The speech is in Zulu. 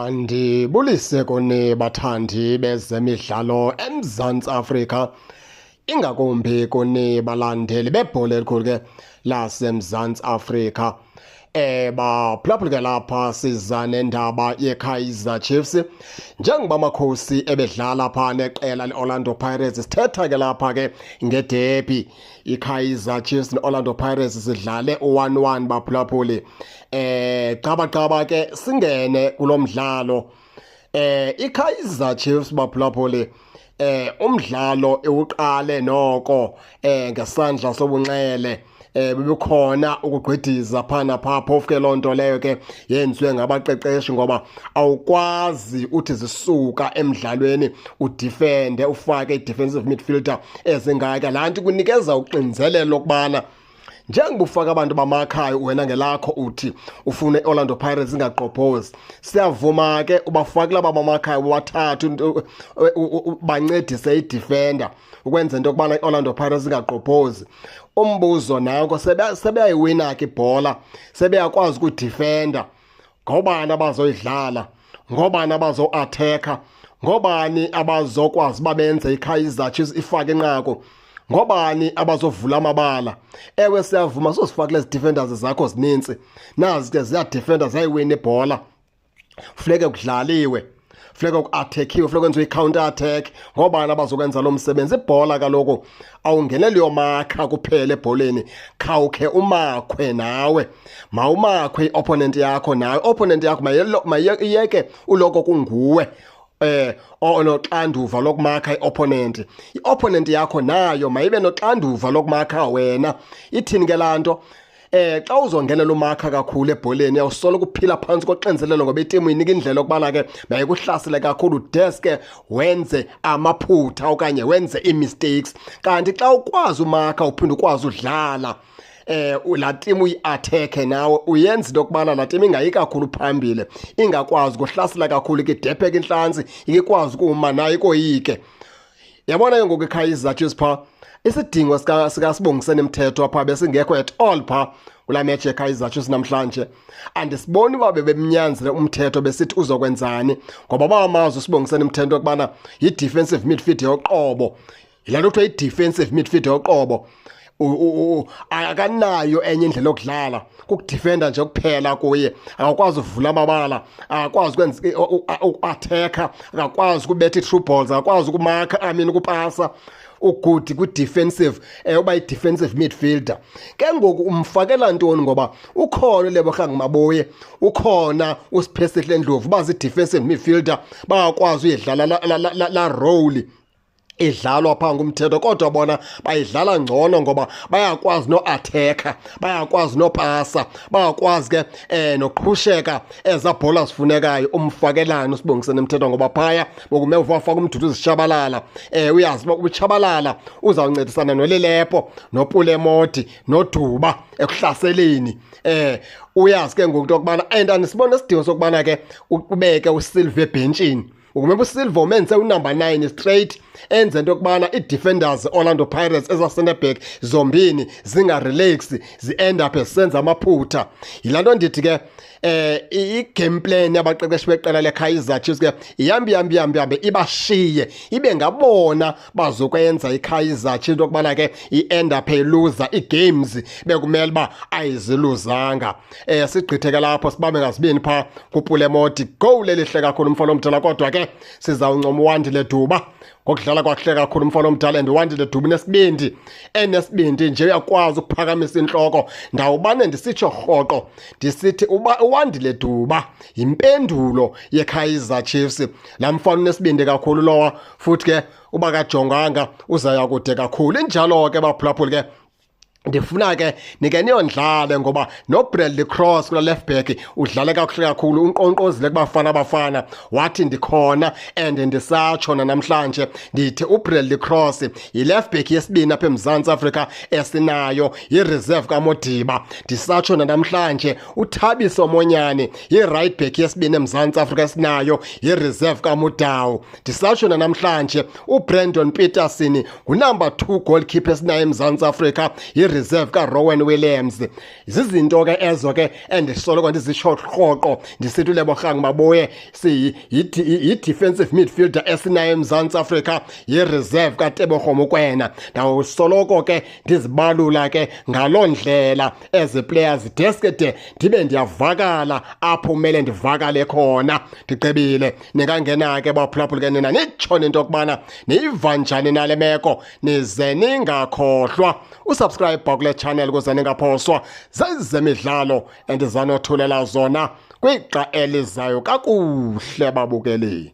Andibulise kuni bathandi bezemidlalo eMzantsi Afrika, ingakumbi kuni balandeli bebhola elikhulu ke laseMzantsi Afrika. Baphulaphula ke lapha siza nendaba yeKaizer Chiefs. Njengoba amakhosi ebedlala pha neqela leOrlando Pirates, sithetha ke lapha ke ngederby. iKaizer Chiefs neOrlando Pirates sidlale 1-1 baphulaphuli. Qaba ke singene kulomdlalo. iKaizer Chiefs baphulaphuli umdlalo ewuqale noko ngesandla sobunxele. Bebekhona ukugqithiza phana pha phofu ke loo nto leyo ke yenziwe ngabaqeqeshi, ngoba awukwazi uthi zisuka emdlalweni udefende ufake i-defensive midfielder ezingaka. Laa nto kunikeza uxinzelelo lokubana njengoba ufaka abantu bamakhayo wena ngelakho uthi ufune iOrlando Pirates ingaqophozi, siyavuma ke ubafake laba bamakhayo wathathu bancedise idefender ukwenza into yokubana iOrlando Pirates ingaqophozi. Umbuzo nanko sebeyayiwina ke ibhola, sebeyakwazi ukudefenda. Ngobani abazoyidlala? Ngobani abazo-attacker? Ngobani abazokwazi babenze iKaizer Chiefs ifake inqaku? Ngobani abazovula amabala? Ewe siyavuma sosifakile ezi defenders zakho zininzi, nazi ke ziyadefenda zayiwina ibhola. Funeke kudlaliwe, funeka ku-athekhiwe, funeka kwenziwe i-counter attack. Ngobani abazokwenza lo msebenzi? Ibhola kaloku awungeneli yomakha kuphela ebholeni, khawukhe umakhwe nawe. Mawumakhwe i-opponent yakho nawe. Opponent yakho mayiyeke uloko kunguwe onoxanduva lokumakha i-opponent. I-opponent yakho nayo mayibe noxanduva lokumakha wena. Ithini ke laa nto? Xa uzongenela umakha kakhulu ebholeni uyawusoloko uphila phantsi koxinzelelo, ngoba itimu inika indlela yokubana ke mayikuhlasele kakhulu deske wenze amaphutha okanye wenze ii-mistakes. Kanti xa ukwazi umakha uphinde ukwazi udlala, laa timu uyi-athekhe nawe, uyenza into yokubana laa timu ingayi kakhulu phambili, ingakwazi ukuhlasela kakhulu, ikidephe intlantsi, ikwazi ukuma nayo ikoyike. Yabona ke ngoku iKaizer Chiefs pha isidingo sikaSibongiseni Mthethwa pha besingekho at all pha kulaa match yeKaizer Chiefs namhlanje. Andisiboni uba bebemnyanzile uMthetho besithi uzokwenzani, ngoba bamazi uSibongiseni Mthethwa ukubana yi-defensive midfield yoqobo. Yilaa nto kuthiwa yi-defensive midfield yoqobo. Akanayo enye indlela yokudlala, kukudefenda nje kuphela kuye. Akakwazi uvula amabala, akakwazi ukwenza u-attacker, akakwazi ukubetha i-through balls, akakwazi ukumakha, ukupasa ugudi kwi-defensive, uba yi-defensive midfielder. Ke ngoku umfakela ntoni? Ngoba ukhona uLebogang Maboye, ukhona uSiphesihle Ndlovu, bazi-defensive midfielder, bayakwazi uyidlala la role idlalwa phaa ngumthetho, kodwa bona bayidlala ngcono ngoba bayakwazi no-attacker, bayakwazi nopasa, bayakwazi ke noqhusheka eza bhola zifunekayo. Umfakelane uSibongiseni Mthethwa, ngoba phaya bokumeva wafaka umduduzi Tshabalala. Uyazi uba uTshabalala uzawuncedisana noLilepo, noPulemoti, noDuba ekuhlaseleni. Uyazi ke ngoku into yokubana, and andisibona isidingo sokubana ke ubeke uSilva ebhentshini. Ukumeba uSilva umenze unumber 9 straight, enze into yokubana ii-defenders Orlando Pirates eza-centreback zombini zinga-relax, zi-end up zisenza amaphutha. Yilaa nto ndithi ke i-game plan yabaqeqeshi beqela leKaizer Chiefs ke ihambe ibashiye, ibe ngabona bazokwenza iKaizer Chiefs into yokubana ke i-end up iluza ii-games bekumele uba ayiziluzanga. Sigqithe ke lapho sibambe ngazibini phaa kuPulemoti, goal elihle kakhulu umfana omdala, kodwa ke sizawuncoma uWandile Duba ngokudlala kwakuhle kakhulu umfana omdala. And uWandile Duba enesibindi nje uyakwazi ukuphakamisa intloko. Ndawubane ndisitsho rhoqo ndisithi uWandile Duba yimpendulo yeKaizer Chiefs. Laa mfana unesibindi kakhulu lowa, futhi ke uba kajonganga uzaya kude kakhulu. Injalo ke baphulaphuli ke ndifuna ke nike niyondlale, ngoba noBradley Cross kula left back udlale kakuhle kakhulu, unqonqozile kubafana wathi ndikhona and ndisatshona namhlanje ndithi uBradley Cross yi-left back yesibini apha eMzantsi Afrika esinayo, yi-reserve kaModiba. Ndisatshona namhlanje uThabiso Monyane yi-right back yesibini eMzantsi Afrika esinayo, yi-reserve kaMudau. Ndisatshona namhlanje uBrandon Peterson ngunumber 2 goalkeeper esinayo eMzantsi Afrika, ireserve kaRowan Williams. Zizinto ke ezo ke endisoloko ndizitsho rhoqo ndisithi uLebo Rhang Maboye yi-defensive midfielder esinayo eMzantsi Afrika, yi-reserve kaTebogo Mokoena. Ndawusoloko ke ndizibalula ke ngaloo ndlela ezi players deske de ndibe ndiyavakala apho kumele ndivakale khona. Ndigqibile, ningangena ke baphulaphuli ke nina nitsho into yokubana niyiva njani nale meko, nize ningakhohlwa usubscribe kule channel ukuze ningaphoswa zezemidlalo endizanothulela zona kwixa elizayo kakuhle babukeli.